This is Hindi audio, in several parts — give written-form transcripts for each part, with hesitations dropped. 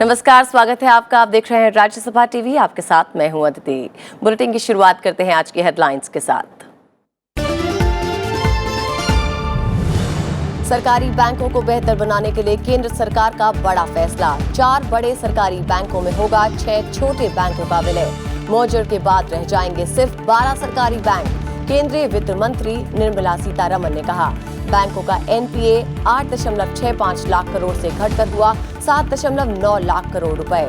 नमस्कार, स्वागत है आपका। आप देख रहे हैं राज्यसभा टीवी। आपके साथ मैं हूं अदिति। बुलेटिन की शुरुआत करते हैं आज की हेडलाइंस के साथ। सरकारी बैंकों को बेहतर बनाने के लिए केंद्र सरकार का बड़ा फैसला। 4 बड़े सरकारी बैंकों में होगा 6 छोटे बैंकों का विलय। मर्जर के बाद रह जाएंगे सिर्फ 12 सरकारी बैंक। केंद्रीय वित्त मंत्री निर्मला सीतारमण ने कहा, बैंकों का एनपीए 8.65 लाख करोड़ से घटकर हुआ 7.9 लाख करोड़ रुपए।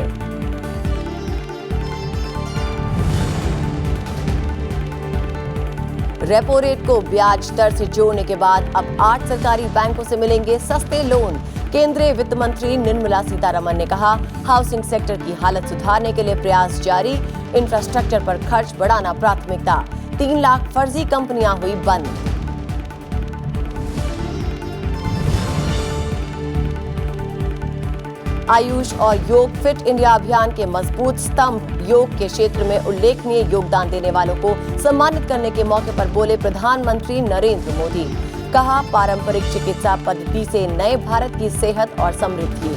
रेपो रेट को ब्याज दर से जोड़ने के बाद अब 8 सरकारी बैंकों से मिलेंगे सस्ते लोन। केंद्रीय वित्त मंत्री निर्मला सीतारमण ने कहा, हाउसिंग सेक्टर की हालत सुधारने के लिए प्रयास जारी। इंफ्रास्ट्रक्चर पर खर्च बढ़ाना प्राथमिकता। 3 लाख फर्जी कंपनियां हुई बंद। आयुष और योग फिट इंडिया अभियान के मजबूत स्तंभ। योग के क्षेत्र में उल्लेखनीय योगदान देने वालों को सम्मानित करने के मौके पर बोले प्रधानमंत्री नरेंद्र मोदी। कहा, पारंपरिक चिकित्सा पद्धति से नए भारत की सेहत और समृद्धि।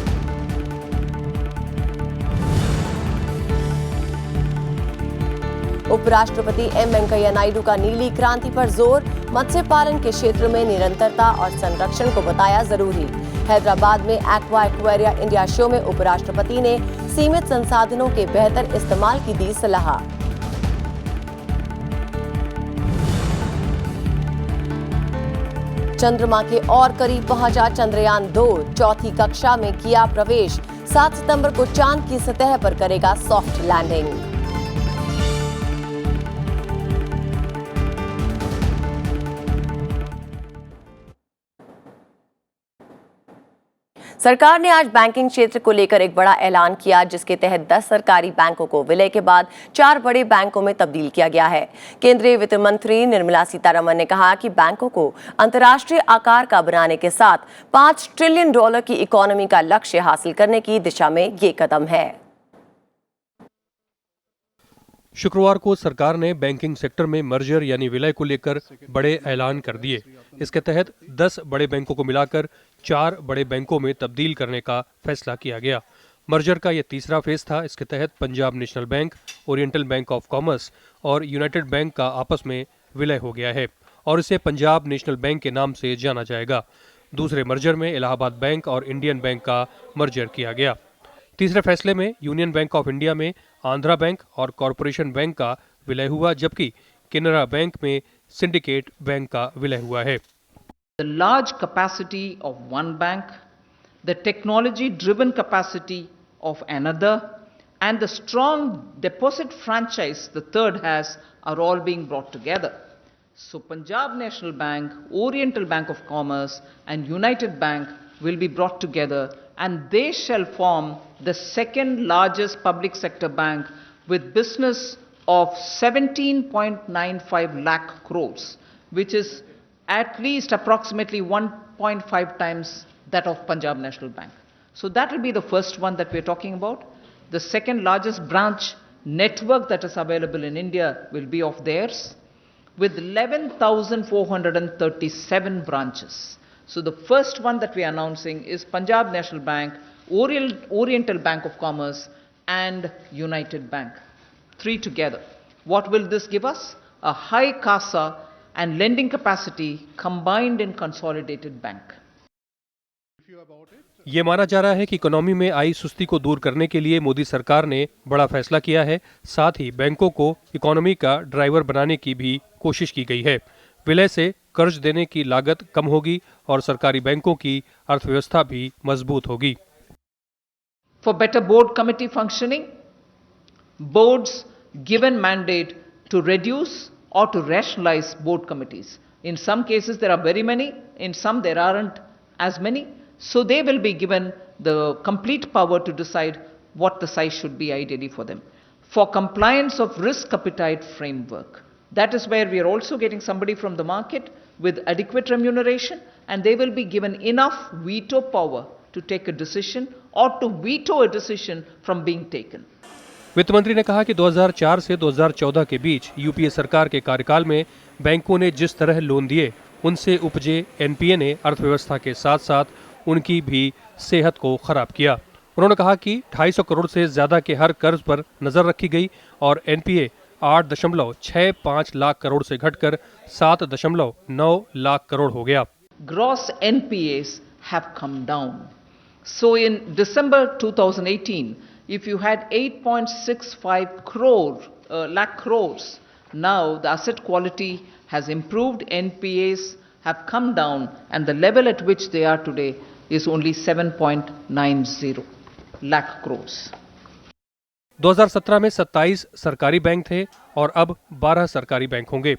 उपराष्ट्रपति एम वेंकैया नायडू का नीली क्रांति पर जोर। मत्स्य पालन के क्षेत्र में निरंतरता और संरक्षण को बताया जरूरी। हैदराबाद में एक्वा एक्वेरिया इंडिया शो में उपराष्ट्रपति ने सीमित संसाधनों के बेहतर इस्तेमाल की दी सलाह। चंद्रमा के और करीब पहुंचा चंद्रयान 2। चौथी कक्षा में किया प्रवेश। 7 सितंबर को चांद की सतह पर करेगा सॉफ्ट लैंडिंग। सरकार ने आज बैंकिंग क्षेत्र को लेकर एक बड़ा ऐलान किया, जिसके तहत 10 सरकारी बैंकों को विलय के बाद 4 बड़े बैंकों में तब्दील किया गया है। केंद्रीय वित्त मंत्री निर्मला सीतारमण ने कहा कि बैंकों को अंतर्राष्ट्रीय आकार का बनाने के साथ $5 ट्रिलियन की इकोनॉमी का लक्ष्य हासिल करने की दिशा में ये कदम है। शुक्रवार को सरकार ने बैंकिंग सेक्टर में मर्जर यानी विलय को लेकर बड़े ऐलान कर दिए। इसके तहत 10 बड़े बैंकों को मिलाकर 4 बड़े बैंकों में तब्दील करने का फैसला किया गया। मर्जर का यह तीसरा फेज था। इसके तहत Punjab national bank, oriental bank of commerce और यूनाइटेड बैंक का आपस में विलय हो गया है और इसे पंजाब नेशनल बैंक के नाम से जाना जाएगा। दूसरे मर्जर में इलाहाबाद बैंक और इंडियन बैंक का मर्जर किया गया। तीसरे फैसले में यूनियन बैंक ऑफ इंडिया में आंध्रा बैंक और कॉरपोरेशन बैंक का विलय हुआ, जबकि केनरा बैंक में सिंडिकेट बैंक का विलय हुआ है। The large capacity of one bank, the technology-driven capacity of another, and the strong deposit franchise the third has are all being brought together. So Punjab National Bank, Oriental Bank of Commerce, and United Bank will be brought together, and they shall form the second largest public sector bank with business of 17.95 lakh crores, which is at least approximately 1.5 times that of Punjab National Bank. So that will be the first one that we're talking about. The second largest branch network that is available in India will be of theirs, with 11,437 branches. So the first one that we are announcing is Punjab National Bank, Oriental Bank of Commerce, and United Bank. 3 together. What will this give us? A high CASA and lending capacity combined in consolidated bank. ये माना जा रहा है कि इकोनॉमी में आई सुस्ती को दूर करने के लिए मोदी सरकार ने बड़ा फैसला किया है। साथ ही बैंकों को इकोनॉमी का ड्राइवर बनाने की भी कोशिश की गई है। विलय से कर्ज देने की लागत कम होगी और सरकारी बैंकों की अर्थव्यवस्था भी मजबूत होगी। For better board committee functioning, boards given mandate to reduce or to rationalize board committees. In some cases there are very many, in some there aren't as many. So they will be given the complete power to decide what the size should be ideally for them. For compliance of risk appetite framework, that is where we are also getting somebody from the market with adequate remuneration, and they will be given enough veto power to take a decision or to veto a decision from being taken. वित्त मंत्री ने कहा कि 2004 से 2014 के बीच यूपीए सरकार के कार्यकाल में बैंकों ने जिस तरह लोन दिए, उनसे उपजे एनपीए ने अर्थव्यवस्था के साथ साथ उनकी भी सेहत को खराब किया। उन्होंने कहा कि 250 करोड़ से ज्यादा के हर कर्ज पर नजर रखी गई और एनपीए 8.65 लाख करोड़ से घटकर 7.9 लाख करोड़ हो गया। Gross NPAs have come down. So in December 2018, if you had 8.65 lakh crores, now the asset quality has improved, NPAs have come down, and the level at which they are today is only 7.90 lakh crores. 2017 में 27 सरकारी बैंक थे और अब 12 सरकारी बैंक होंगे।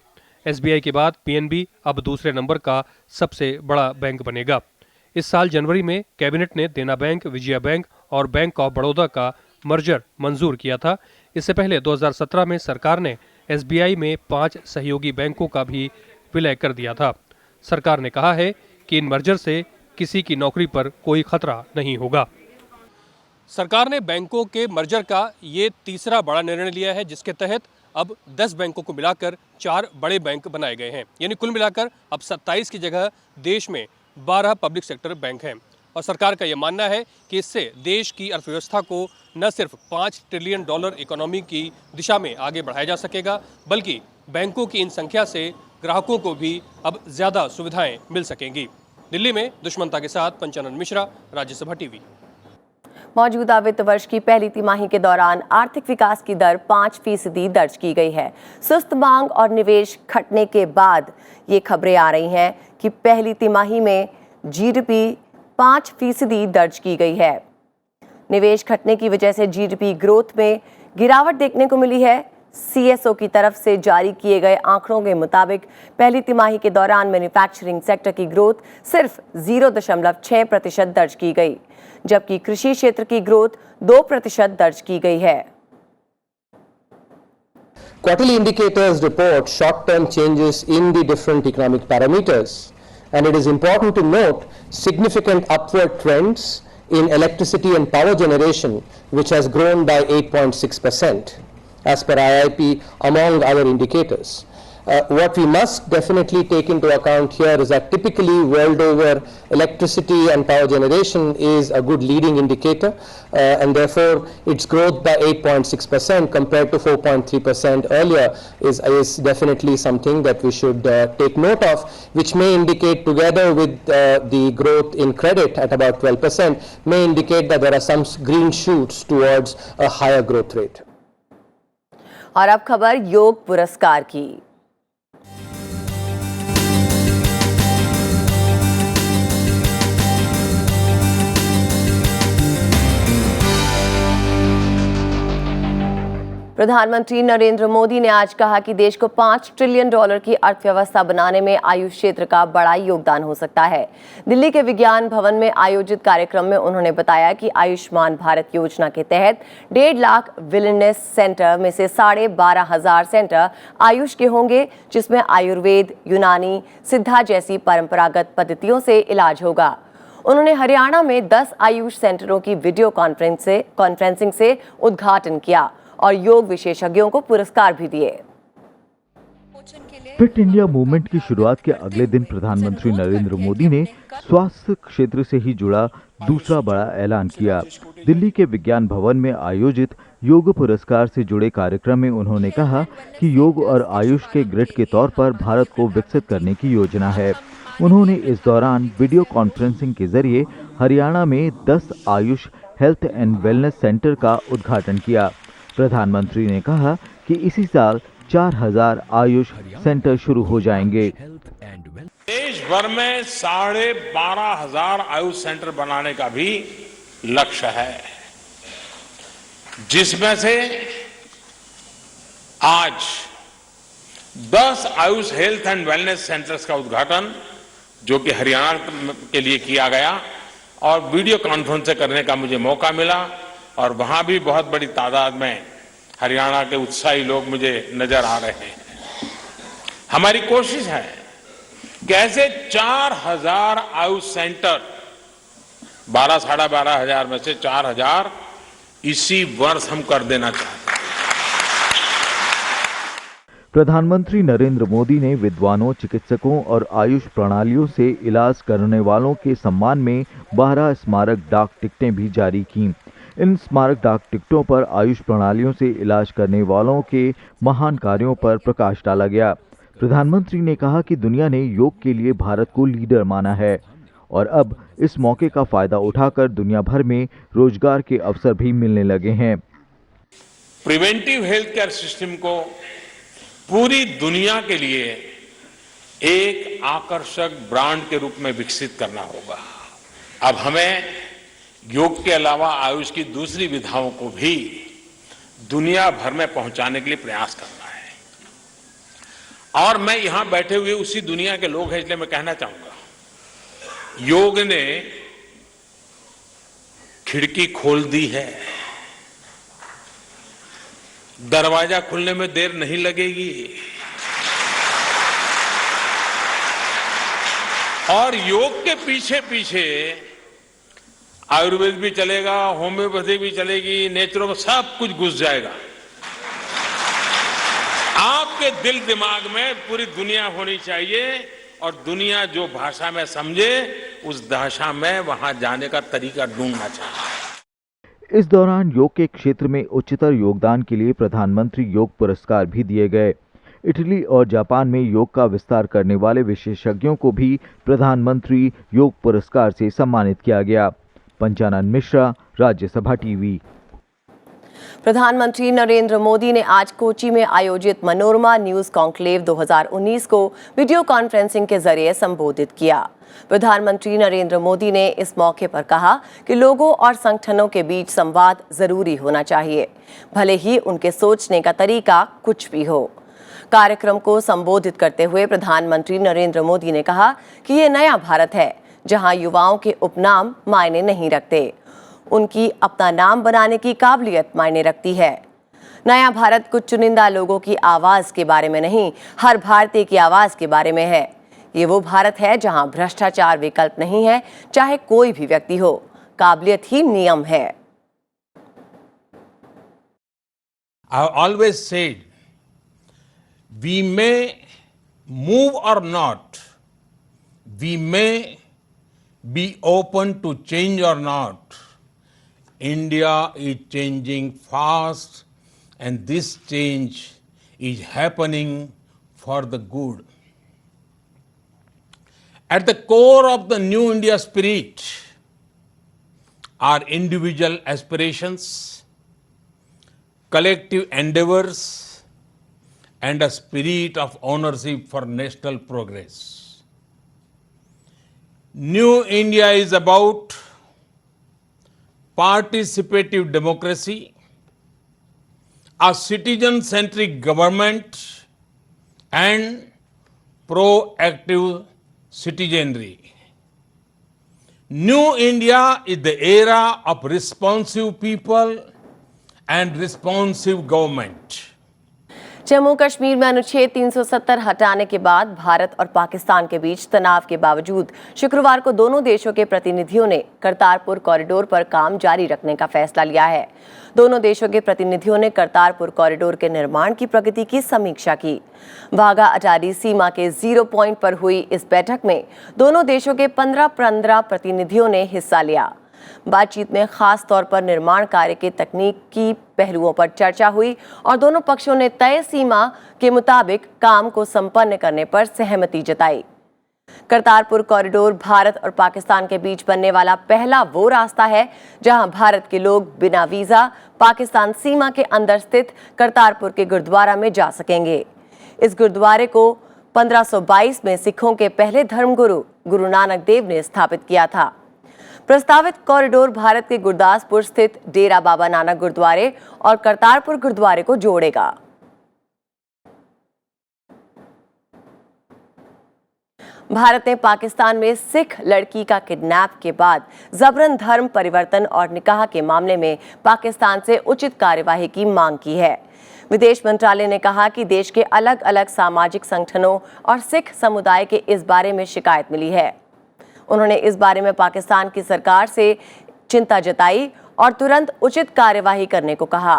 एसबीआई के बाद पीएनबी अब दूसरे नंबर का सबसे बड़ा बैंक बनेगा। इस साल जनवरी में कैबिनेट ने देना बैंक, विजया बैंक और बैंक ऑफ बड़ौदा का मर्जर मंजूर किया था। इससे पहले 2017 में सरकार ने एसबीआई में 5 सहयोगी बैंकों का भी विलय कर दिया था। सरकार ने कहा है कि इन मर्जर से किसी की नौकरी पर कोई खतरा नहीं होगा। सरकार ने बैंकों के मर्जर का ये तीसरा बड़ा निर्णय लिया है, जिसके तहत अब 10 बैंकों को मिलाकर 4 बड़े बैंक बनाए गए हैं। यानी कुल मिलाकर अब 27 की जगह देश में 12 पब्लिक सेक्टर बैंक हैं। और सरकार का यह मानना है कि इससे देश की अर्थव्यवस्था को न सिर्फ $5 ट्रिलियन इकोनॉमी की दिशा में आगे बढ़ाया जा सकेगा, बल्कि बैंकों की इन संख्या से ग्राहकों को भी अब ज्यादा सुविधाएं मिल सकेंगी। दिल्ली में दुष्मंता के साथ पंचानन मिश्रा, राज्यसभा टीवी। मौजूदा वित्त वर्ष की पहली तिमाही के दौरान आर्थिक विकास की दर 5% दर्ज की गई है। सुस्त मांग और निवेश घटने के बाद ये खबरें आ रही हैं कि पहली तिमाही में जीडीपी 5% दर्ज की गई है। निवेश घटने की वजह से जीडीपी ग्रोथ में गिरावट देखने को मिली है। सीएसओ की तरफ से जारी किए गए आंकड़ों के मुताबिक पहली तिमाही के दौरान मैन्युफैक्चरिंग सेक्टर की ग्रोथ सिर्फ 0.6% दर्ज की गई, जबकि कृषि क्षेत्र की ग्रोथ 2% दर्ज की गई है। Quarterly indicators report short-term changes in the different economic parameters, and it is important to note significant upward trends in electricity and power generation, which has grown by 8.6%, as per IIP, among other indicators. What we must definitely take into account here is that typically world over electricity and power generation is a good leading indicator, and therefore its growth by 8.6% compared to 4.3% earlier is definitely something that we should take note of, which may indicate, together with the growth in credit at about 12%, may indicate that there are some green shoots towards a higher growth rate. और अब खबर योग पुरस्कार की। प्रधानमंत्री नरेंद्र मोदी ने आज कहा कि देश को $5 ट्रिलियन की अर्थव्यवस्था बनाने में आयुष क्षेत्र का बड़ा योगदान हो सकता है। दिल्ली के विज्ञान भवन में आयोजित कार्यक्रम में उन्होंने बताया कि आयुष्मान भारत योजना के तहत 1.5 लाख वेलनेस सेंटर में से 12,500 सेंटर आयुष के होंगे, जिसमें आयुर्वेद, यूनानी, सिद्धा जैसी परंपरागत पद्धतियों से इलाज होगा। उन्होंने हरियाणा में 10 आयुष सेंटरों की वीडियो कॉन्फ्रेंसिंग से उद्घाटन किया और योग विशेषज्ञों को पुरस्कार भी दिए। फिट इंडिया मूवमेंट की शुरुआत के अगले दिन प्रधानमंत्री नरेंद्र मोदी ने स्वास्थ्य क्षेत्र से ही जुड़ा दूसरा बड़ा ऐलान किया। दिल्ली के विज्ञान भवन में आयोजित योग पुरस्कार से जुड़े कार्यक्रम में उन्होंने कहा कि योग और आयुष के ग्रिड के तौर पर भारत को विकसित करने की योजना है। उन्होंने इस दौरान वीडियो कॉन्फ्रेंसिंग के जरिए हरियाणा में 10 Ayush health and wellness centre का उद्घाटन किया। प्रधानमंत्री ने कहा कि इसी साल 4,000 आयुष सेंटर शुरू हो जाएंगे। देश भर में 12,500 आयुष सेंटर बनाने का भी लक्ष्य है, जिसमें से आज 10 Ayush health and wellness centres का उद्घाटन, जो कि हरियाणा के लिए किया गया, और वीडियो कॉन्फ्रेंस करने का मुझे मौका मिला, और वहां भी बहुत बड़ी तादाद में हरियाणा के उत्साही लोग मुझे नजर आ रहे हैं। हमारी कोशिश है कि ऐसे 4,000 आयुष सेंटर, 12,500 में से 4,000 इसी वर्ष हम कर देना चाहते हैं। प्रधानमंत्री नरेंद्र मोदी ने विद्वानों, चिकित्सकों और आयुष प्रणालियों से इलाज करने वालों के सम्मान में 12 स्मारक डाक टिकटें भी जारी कीं। इन स्मारक डाक टिकटों पर आयुष प्रणालियों से इलाज करने वालों के महान कार्यों पर प्रकाश डाला गया। प्रधानमंत्री ने कहा कि दुनिया ने योग के लिए भारत को लीडर माना है और अब इस मौके का फायदा उठाकर दुनिया भर में रोजगार के अवसर भी मिलने लगे हैं। प्रिवेंटिव हेल्थ केयर सिस्टम को पूरी दुनिया के लिए एक आकर्षक ब्रांड के रूप में विकसित करना होगा। अब हमें योग के अलावा आयुष की दूसरी विधाओं को भी दुनिया भर में पहुंचाने के लिए प्रयास करना है। और मैं यहां बैठे हुए उसी दुनिया के लोग हैं, इसलिए मैं कहना चाहूंगा, योग ने खिड़की खोल दी है, दरवाजा खुलने में देर नहीं लगेगी और योग के पीछे पीछे आयुर्वेद भी चलेगा, होम्योपैथी भी चलेगी, नेचुरों सब कुछ घुस जाएगा। आपके दिल दिमाग में पूरी दुनिया होनी चाहिए और दुनिया जो भाषा में समझे उस भाषा में वहां जाने का तरीका ढूंढना चाहिए। इस दौरान योग के क्षेत्र में उच्चतर योगदान के लिए प्रधानमंत्री योग पुरस्कार भी दिए गए। इटली और जापान में योग का विस्तार करने वाले विशेषज्ञों को भी प्रधानमंत्री योग पुरस्कार से सम्मानित किया गया। पंचानन मिश्रा, राज्यसभा टीवी। प्रधानमंत्री नरेंद्र मोदी ने आज कोची में आयोजित मनोरमा न्यूज कॉन्क्लेव 2019 को वीडियो कॉन्फ्रेंसिंग के जरिए संबोधित किया। प्रधानमंत्री नरेंद्र मोदी ने इस मौके पर कहा कि लोगों और संगठनों के बीच संवाद जरूरी होना चाहिए, भले ही उनके सोचने का तरीका कुछ भी हो। कार्यक्रम को संबोधित करते हुए प्रधानमंत्री नरेंद्र मोदी ने कहा कि ये नया भारत है जहां युवाओं के उपनाम मायने नहीं रखते, उनकी अपना नाम बनाने की काबिलियत मायने रखती है। नया भारत कुछ चुनिंदा लोगों की आवाज के बारे में नहीं, हर भारतीय की आवाज के बारे में है। ये वो भारत है जहां भ्रष्टाचार विकल्प नहीं है, चाहे कोई भी व्यक्ति हो, काबिलियत ही नियम है। I have always said, we may move or not, we may be open to change or not. India is changing fast and this change is happening for the good. At the core of the new India spirit are individual aspirations, collective endeavors, and a spirit of ownership for national progress. New India is about participative democracy, a citizen-centric government, and proactive citizenry. New India is the era of responsive people and responsive government. Jammu Kashmir में अनुच्छेद 370 हटाने के बाद भारत और पाकिस्तान के बीच तनाव के बावजूद शुक्रवार को दोनों देशों के प्रतिनिधियों ने करतारपुर कॉरिडोर पर काम जारी रखने का फैसला लिया है। दोनों देशों के प्रतिनिधियों ने करतारपुर कॉरिडोर के निर्माण की प्रगति की समीक्षा की। वाघा अटारी सीमा के 0 पॉइंट पर हुई इस बैठक में दोनों देशों के 15 प्रतिनिधियों ने हिस्सा लिया। बातचीत में खास तौर पर निर्माण कार्य के तकनीकी पहलुओं पर चर्चा हुई और दोनों पक्षों ने तय सीमा के मुताबिक काम को संपन्न करने पर सहमति जताई। करतारपुर कॉरिडोर भारत और पाकिस्तान के बीच बनने वाला पहला वो रास्ता है जहां भारत के लोग बिना वीजा पाकिस्तान सीमा के अंदर स्थित करतारपुर के गुरुद्वारा में जा सकेंगे। इस गुरुद्वारे को 1522 में सिखों के पहले धर्मगुरु गुरु नानक देव ने स्थापित किया था। प्रस्तावित कॉरिडोर भारत के गुरदासपुर स्थित डेरा बाबा नानक गुरुद्वारे और करतारपुर गुरुद्वारे को जोड़ेगा। भारत ने पाकिस्तान में सिख लड़की का किडनैप के बाद जबरन धर्म परिवर्तन और निकाह के मामले में पाकिस्तान से उचित कार्यवाही की मांग की है। विदेश मंत्रालय ने कहा कि देश के अलग अलग सामाजिक संगठनों और सिख समुदाय के इस बारे में शिकायत मिली है। उन्होंने इस बारे में पाकिस्तान की सरकार से चिंता जताई और तुरंत उचित कार्यवाही करने को कहा।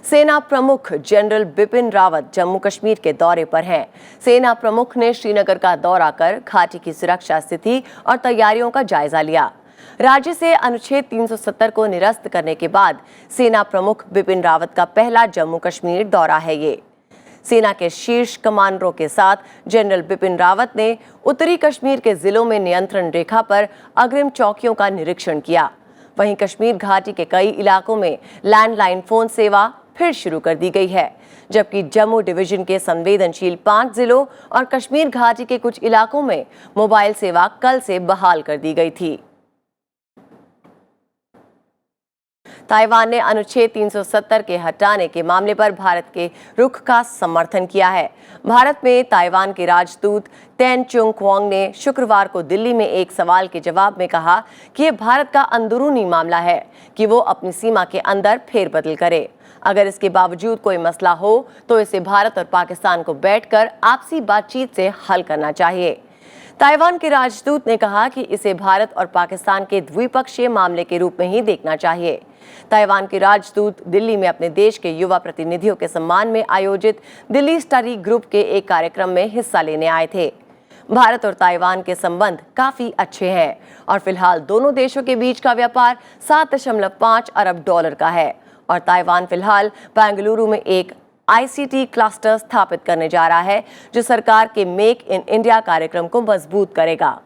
सेना प्रमुख जनरल बिपिन रावत जम्मू कश्मीर के दौरे पर हैं। सेना प्रमुख ने श्रीनगर का दौरा कर घाटी की सुरक्षा स्थिति और तैयारियों का जायजा लिया। राज्य से अनुच्छेद 370 को निरस्त करने के बाद सेना प्रमुख बिपिन रावत का पहला जम्मू कश्मीर दौरा है ये। सेना के शीर्ष कमांडरों के साथ जनरल बिपिन रावत ने उत्तरी कश्मीर के जिलों में नियंत्रण रेखा पर अग्रिम चौकियों का निरीक्षण किया। वहीं कश्मीर घाटी के कई इलाकों में लैंडलाइन फोन सेवा फिर शुरू कर दी गई है, जबकि जम्मू डिवीजन के संवेदनशील 5 जिलों और कश्मीर घाटी के कुछ इलाकों में मोबाइल सेवा कल से बहाल कर दी गई थी। ताइवान ने अनुच्छेद 370 के हटाने के मामले पर भारत के रुख का समर्थन किया है। भारत में ताइवान के राजदूत टेन चुंग क्वांग ने शुक्रवार को दिल्ली में एक सवाल के जवाब में कहा कि यह भारत का अंदरूनी मामला है कि वो अपनी सीमा के अंदर फेरबदल करे। अगर इसके बावजूद कोई मसला हो तो इसे भारत और पाकिस्तान को बैठकर आपसी बातचीत से हल करना चाहिए। ताइवान के राजदूत ने कहा कि इसे भारत और पाकिस्तान के द्विपक्षीय मामले के रूप में ही देखना चाहिए। ताइवान के राजदूत दिल्ली में अपने देश के युवा प्रतिनिधियों के सम्मान में आयोजित दिल्ली स्टडी ग्रुप के एक कार्यक्रम में हिस्सा लेने आए थे। भारत और ताइवान के संबंध काफी अच्छे हैं और फिलहाल दोनों देशों के बीच का व्यापार 7.5 अरब डॉलर का है और ताइवान फिलहाल बेंगलुरु में एक ICT क्लस्टर स्थापित करने जा रहा है, जो सरकार के मेक इन इंडिया कार्यक्रम को मजबूत करेगा।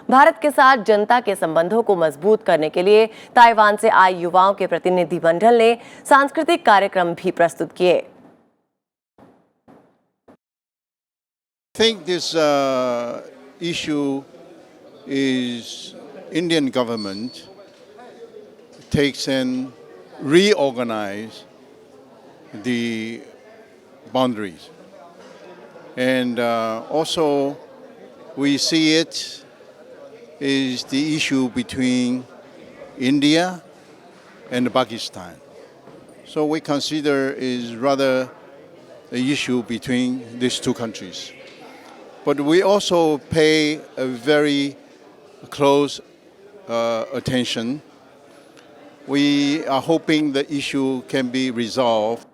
भारत के साथ जनता के संबंधों को मजबूत करने के लिए ताइवान से आए युवाओं के प्रतिनिधिमंडल ने सांस्कृतिक कार्यक्रम भी प्रस्तुत किए। I think this issue is Indian government takes and reorganize the boundaries, and also we see it is the issue between India and Pakistan. So we consider is rather an issue between these two countries. But we also pay a very close attention. We are hoping the issue can be resolved.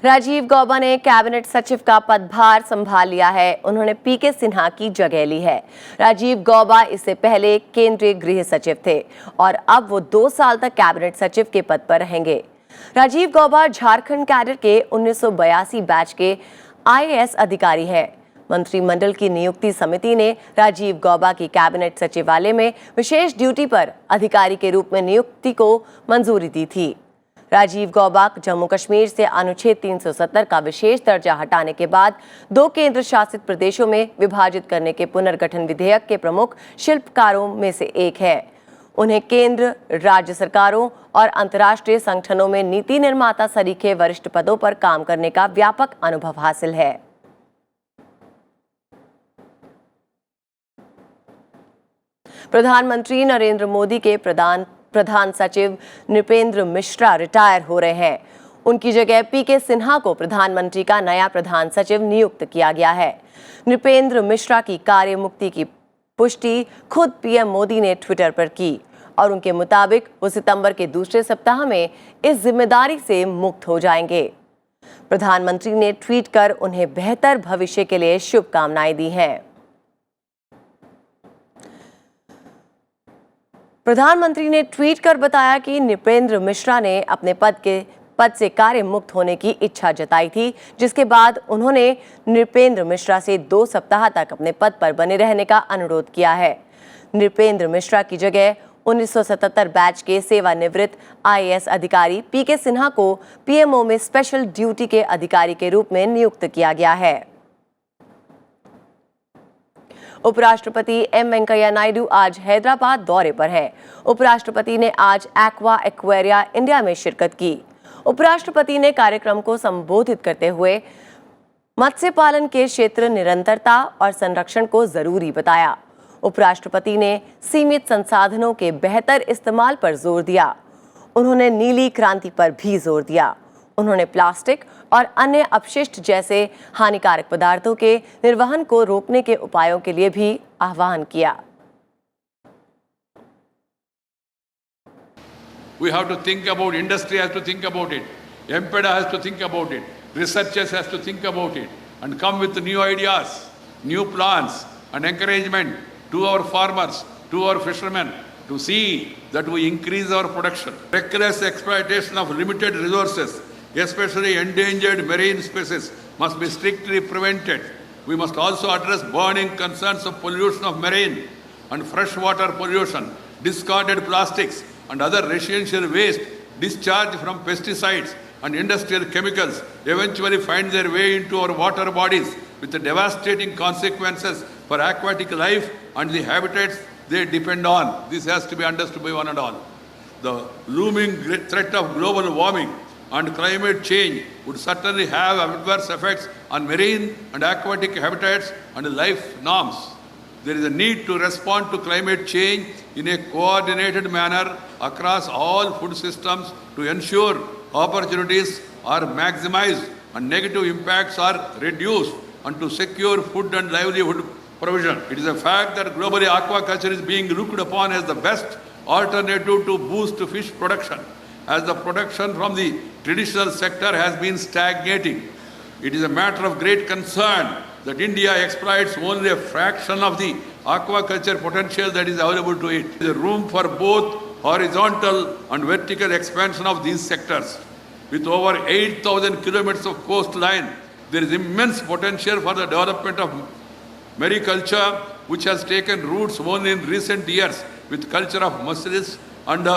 Rajiv Gauba ने कैबिनेट सचिव का पदभार संभाल लिया है। उन्होंने पीके सिन्हा की जगह ली है। राजीव गौबा इससे पहले केंद्रीय गृह सचिव थे और अब वो 2 साल तक कैबिनेट सचिव के पद पर रहेंगे। राजीव गौबा झारखंड कैडर के 1982 बैच के IAS अधिकारी हैं। मंत्रिमंडल की नियुक्ति समिति ने राजीव गौबा की कैबिनेट सचिवालय में विशेष ड्यूटी पर अधिकारी के रूप में नियुक्ति को मंजूरी दी थी। राजीव गौबा जम्मू कश्मीर से अनुच्छेद 370 का विशेष दर्जा हटाने के बाद 2 केंद्र शासित प्रदेशों में विभाजित करने के पुनर्गठन विधेयक के प्रमुख शिल्पकारों में से एक है। उन्हें केंद्र, राज्य सरकारों और अंतर्राष्ट्रीय संगठनों में नीति निर्माता सरीखे वरिष्ठ पदों पर काम करने का व्यापक अनुभव हासिल है। प्रधानमंत्री नरेंद्र मोदी के प्रधान सचिव नृपेंद्र मिश्रा रिटायर हो रहे हैं। उनकी जगह पीके सिन्हा को प्रधानमंत्री का नया प्रधान सचिव नियुक्त किया गया है। नृपेंद्र मिश्रा की कार्य मुक्ति की पुष्टि खुद पीएम मोदी ने ट्विटर पर की और उनके मुताबिक वो सितंबर के दूसरे सप्ताह में इस जिम्मेदारी से मुक्त हो जाएंगे। प्रधानमंत्री ने ट्वीट कर उन्हें बेहतर भविष्य के लिए शुभकामनाएं दी हैं। प्रधानमंत्री ने ट्वीट कर बताया कि नृपेंद्र मिश्रा ने अपने पद से कार्य मुक्त होने की इच्छा जताई थी, जिसके बाद उन्होंने नृपेंद्र मिश्रा से 2 सप्ताह तक अपने पद पर बने रहने का अनुरोध किया है। नृपेंद्र मिश्रा की जगह 1977 बैच के सेवानिवृत्त IAS अधिकारी पीके सिन्हा को PMO में स्पेशल ड्यूटी के अधिकारी के रूप में नियुक्त किया गया है। उपराष्ट्रपति एम वेंकैया नायडू आज हैदराबाद दौरे पर हैं। उपराष्ट्रपति ने आज एक्वा एक्वेरिया इंडिया में शिरकत की। उपराष्ट्रपति ने कार्यक्रम को संबोधित करते हुए मत्स्य पालन के क्षेत्र निरंतरता और संरक्षण को जरूरी बताया। उपराष्ट्रपति ने सीमित संसाधनों के बेहतर इस्तेमाल पर जोर दिया। उन्होंने नीली क्रांति पर भी जोर दिया। उन्होंने प्लास्टिक और अन्य अपशिष्ट जैसे हानिकारक पदार्थों के निर्वहन को रोकने के उपायों के लिए भी आह्वान किया। We have to think about, industry has to think about it. MPEDA has to think about it. Researchers has to think about it and come with new ideas, new plans and encouragement to our farmers, to our fishermen to see that we increase our production. Reckless exploitation of limited resources, especially endangered marine species, must be strictly prevented. We must also address burning concerns of pollution of marine and freshwater pollution, discarded plastics and other residential waste discharged from pesticides and industrial chemicals eventually find their way into our water bodies with the devastating consequences for aquatic life and the habitats they depend on. This has to be understood by one and all. The looming threat of global warming and climate change would certainly have adverse effects on marine and aquatic habitats and life norms. There is a need to respond to climate change in a coordinated manner across all food systems to ensure opportunities are maximized and negative impacts are reduced and to secure food and livelihood provision. It is a fact that globally aquaculture is being looked upon as the best alternative to boost fish production, as the production from the traditional sector has been stagnating. It is a matter of great concern that India exploits only a fraction of the aquaculture potential that is available to it. There is room for both horizontal and vertical expansion of these sectors. With over 8,000 kilometers of coastline, there is immense potential for the development of mariculture, which has taken roots only in recent years with culture of mussels and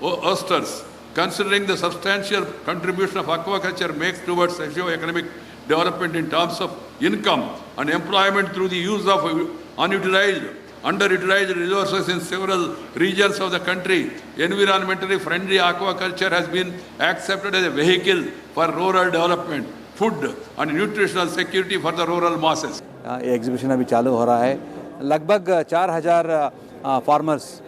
oysters. Considering the substantial contribution of aquaculture makes towards socio-economic development in terms of income and employment through the use of underutilized resources in several regions of the country, environmentally friendly aquaculture has been accepted as a vehicle for rural development, food and nutritional security for the rural masses. ये एग्जीबिशन अभी चालू हो रहा है. लगभग 4000 फार्मर्स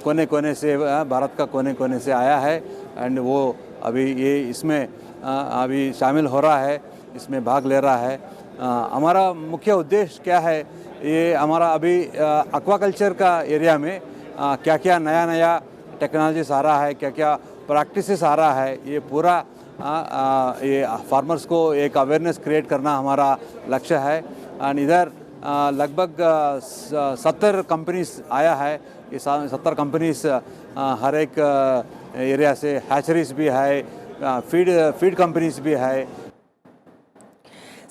कोने कोने से भारत का कोने कोने से आया है एंड वो अभी ये इसमें अभी शामिल हो रहा है, इसमें भाग ले रहा है. हमारा मुख्य उद्देश्य क्या है, ये हमारा अभी एक्वाकल्चर का एरिया में क्या क्या नया नया टेक्नोलॉजीज आ रहा है, क्या क्या प्रैक्टिसेस आ रहा है, ये पूरा ये फार्मर्स को एक अवेयरनेस क्रिएट करना हमारा लक्ष्य है. एंड इधर लगभग 70 कंपनीज आया है. ये 70 कंपनीज हर एक एरिया से, हैचरीज भी है, फीड कंपनीज भी है.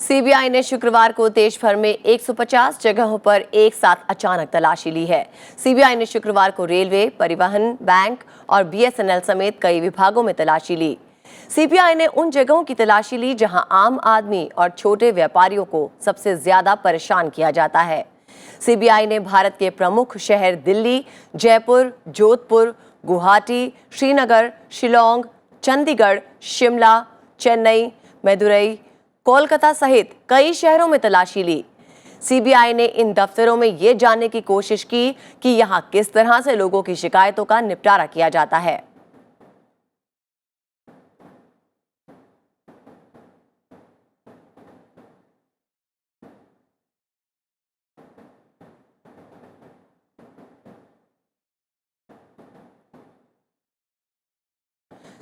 सीबीआई ने शुक्रवार को देश भर में 150 जगहों पर एक साथ अचानक तलाशी ली है. सीबीआई ने शुक्रवार को रेलवे, परिवहन, बैंक और बीएसएनएल समेत कई विभागों में तलाशी ली. सीबीआई ने उन जगहों की तलाशी ली जहां आम आदमी और छोटे व्यापारियों को सबसे ज्यादा परेशान किया जाता है. सीबीआई ने भारत के प्रमुख शहर दिल्ली, जयपुर, जोधपुर, गुवाहाटी, श्रीनगर, शिलोंग, चंडीगढ़, शिमला, चेन्नई, मदुरई, कोलकाता सहित कई शहरों में तलाशी ली. सीबीआई ने इन दफ्तरों में ये जानने की कोशिश की कि यहां किस तरह से लोगों की शिकायतों का निपटारा किया जाता है.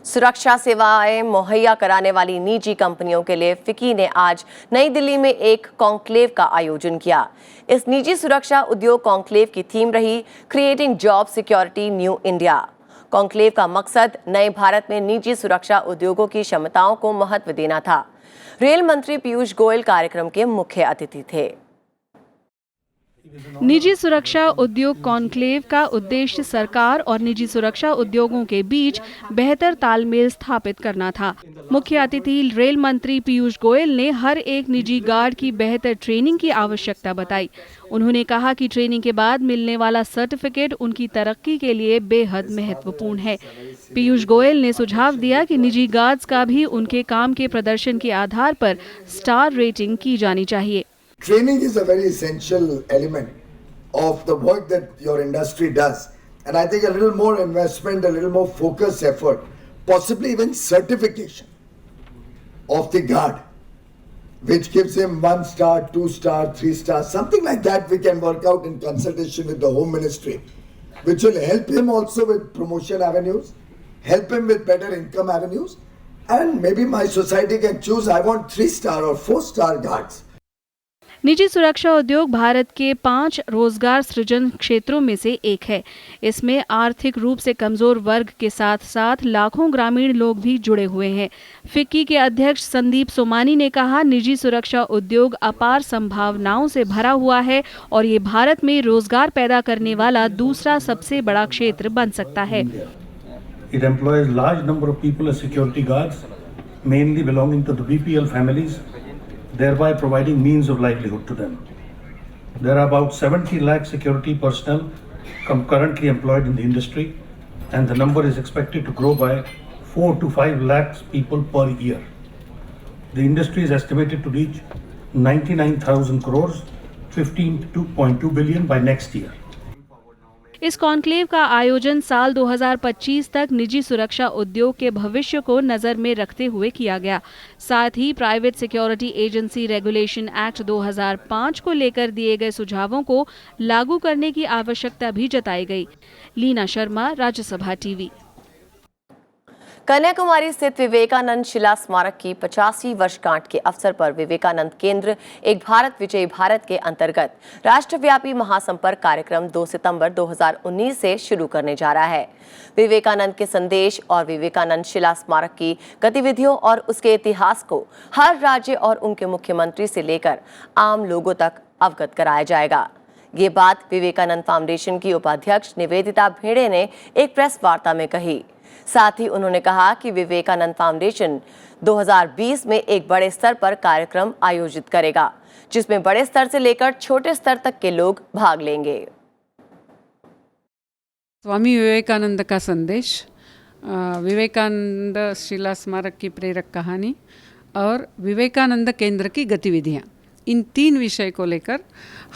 सुरक्षा सेवाएं मुहैया कराने वाली निजी कंपनियों के लिए फिक्की ने आज नई दिल्ली में एक कॉन्क्लेव का आयोजन किया. इस निजी सुरक्षा उद्योग कॉन्क्लेव की थीम रही creating job security new India. Conclave का मकसद नए भारत में निजी सुरक्षा उद्योगों की क्षमताओं को महत्व देना था. रेल मंत्री पीयूष गोयल कार्यक्रम के मुख्य अतिथि थे. निजी सुरक्षा उद्योग कॉन्क्लेव का उद्देश्य सरकार और निजी सुरक्षा उद्योगों के बीच बेहतर तालमेल स्थापित करना था. मुख्य अतिथि रेल मंत्री पीयूष गोयल ने हर एक निजी गार्ड की बेहतर ट्रेनिंग की आवश्यकता बताई. उन्होंने कहा कि ट्रेनिंग के बाद मिलने वाला सर्टिफिकेट उनकी तरक्की के लिए बेहद महत्वपूर्ण है. पीयूष गोयल ने सुझाव दिया कि निजी गार्ड्स का भी उनके काम के प्रदर्शन के आधार पर स्टार रेटिंग की जानी चाहिए. Training is a very essential element of the work that your industry does, and I think a little more investment, a little more focused effort, possibly even certification of the guard, which gives him 1 star, 2 star, 3 star, something like that we can work out in consultation with the Home Ministry, which will help him also with promotion avenues, help him with better income avenues, and maybe my society can choose, I want 3-star or 4-star guards. निजी सुरक्षा उद्योग भारत के 5 रोजगार सृजन क्षेत्रों में से एक है। इसमें आर्थिक रूप से कमजोर वर्ग के साथ साथ लाखों ग्रामीण लोग भी जुड़े हुए हैं। फिक्की के अध्यक्ष संदीप सोमानी ने कहा, निजी सुरक्षा उद्योग अपार संभावनाओं से भरा हुआ है और ये भारत में रोजगार पैदा करने वाला दूसरा सबसे बड़ा क्षेत्र बन सकता है। It employs large number of people as security guards, mainly belonging to the BPL families, thereby providing means of livelihood to them. There are about 70 lakh security personnel currently employed in the industry, and the number is expected to grow by 4 to 5 lakhs people per year. The industry is estimated to reach 99,000 crores, 15.2 billion by next year. इस कॉन्क्लेव का आयोजन साल 2025 तक निजी सुरक्षा उद्योग के भविष्य को नजर में रखते हुए किया गया। साथ ही private security agency regulation act 2005 को लेकर दिए गए सुझावों को लागू करने की आवश्यकता भी जताई गई। लीना शर्मा, राज्यसभा टीवी। कन्याकुमारी स्थित विवेकानंद शिला स्मारक की 50वीं वर्षगांठ के अवसर पर विवेकानंद केंद्र एक भारत विजयी भारत के अंतर्गत राष्ट्रव्यापी महासंपर्क कार्यक्रम 2 सितंबर 2019 से शुरू करने जा रहा है। विवेकानंद के संदेश और विवेकानंद शिला स्मारक की गतिविधियों और उसके इतिहास को हर राज्य और उनके मुख्यमंत्री से लेकर आम लोगों तक अवगत कराया जाएगा। ये बात विवेकानंद फाउंडेशन की उपाध्यक्ष निवेदिता भेड़े ने एक प्रेस वार्ता में कही। साथ ही उन्होंने कहा कि विवेकानंद फाउंडेशन 2020 में एक बड़े स्तर पर कार्यक्रम आयोजित करेगा, जिसमें बड़े स्तर से लेकर छोटे स्तर तक के लोग भाग लेंगे। स्वामी विवेकानंद का संदेश, विवेकानंद शिला स्मारक की प्रेरक कहानी और विवेकानंद केंद्र की गतिविधियाँ, इन 3 विषय को लेकर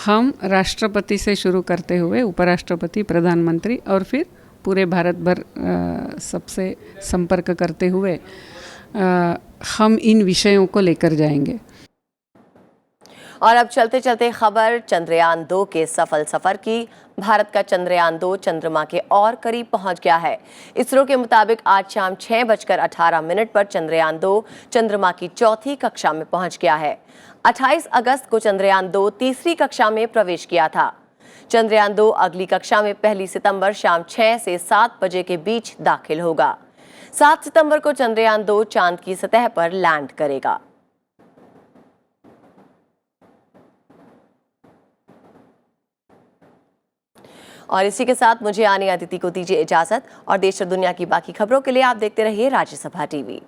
हम राष्ट्रपति से शुरू करते हुए उपराष्ट्रपति, प्रधानमंत्री और फिर पूरे भारत भर सबसे संपर्क करते हुए हम इन विषयों को लेकर जाएंगे। और अब चलते चलते खबर चंद्रयान 2 के सफल सफर की। भारत का चंद्रयान 2 चंद्रमा के और करीब पहुंच गया है। इसरो के मुताबिक आज शाम 6:18 पर चंद्रयान 2 चंद्रमा की 4थी कक्षा में पहुंच गया है। 28 अगस्त को चंद्रयान 2 तीसरी कक्षा में प्रवेश किया था। चंद्रयान 2 अगली कक्षा में 1 सितंबर शाम 6 से 7 बजे के बीच दाखिल होगा। 7 सितंबर को चंद्रयान 2 चांद की सतह पर लैंड करेगा। और इसी के साथ मुझे आनी अदिति को दीजिए इजाजत और देश और दुनिया की बाकी खबरों के लिए आप देखते रहिए राज्यसभा टीवी।